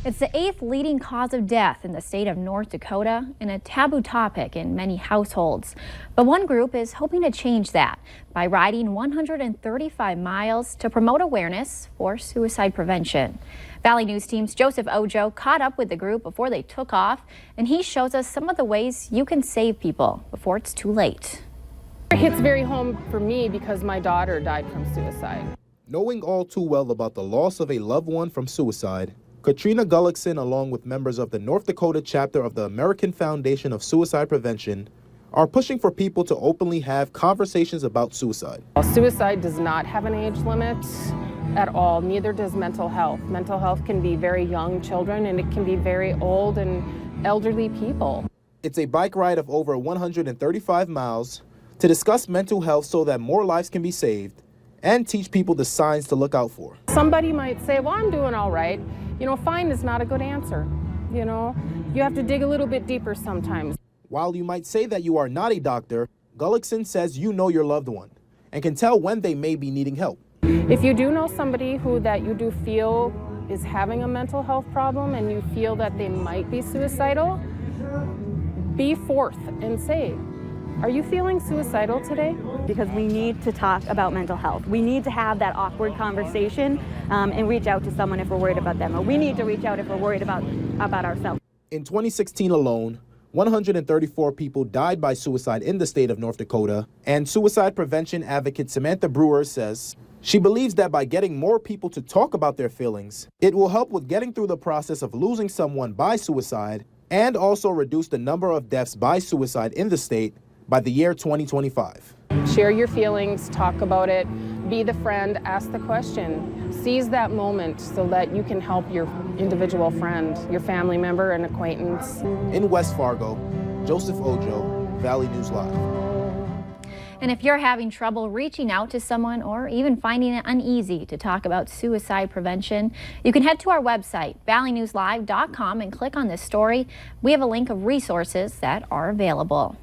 It's the 8th leading cause of death in the state of North Dakota and a taboo topic in many households. But one group is hoping to change that by riding 135 miles to promote awareness for suicide prevention. Valley News Team's Joseph Ojo caught up with the group before they took off, and he shows us some of the ways you can save people before it's too late. It hits very home for me because my daughter died from suicide. Knowing all too well about the loss of a loved one from suicide, Katrina Gullickson, along with members of the North Dakota chapter of the American Foundation of Suicide Prevention, are pushing for people to openly have conversations about suicide. Suicide does not have an age limit at all, neither does mental health. Mental health can be very young children and it can be very old and elderly people. It's a bike ride of over 135 miles to discuss mental health so that more lives can be saved and teach people the signs to look out for. Somebody might say, well, I'm doing all right. You know, fine is not a good answer. You know, you have to dig a little bit deeper sometimes. While you might say that you are not a doctor, Gullickson says you know your loved one and can tell when they may be needing help. If you do know somebody that you do feel is having a mental health problem and you feel that they might be suicidal, be forth and say, are you feeling suicidal today? Because we need to talk about mental health. We need to have that awkward conversation and reach out to someone if we're worried about them, or we need to reach out if we're worried about ourselves. In 2016 alone, 134 people died by suicide in the state of North Dakota, and suicide prevention advocate Samantha Brewer says she believes that by getting more people to talk about their feelings, it will help with getting through the process of losing someone by suicide and also reduce the number of deaths by suicide in the state by the year 2025. Share your feelings, talk about it, be the friend, ask the question. Seize that moment so that you can help your individual friend, your family member and acquaintance. In West Fargo, Joseph Ojo, Valley News Live. And if you're having trouble reaching out to someone or even finding it uneasy to talk about suicide prevention, you can head to our website, valleynewslive.com, and click on this story. We have a link of resources that are available.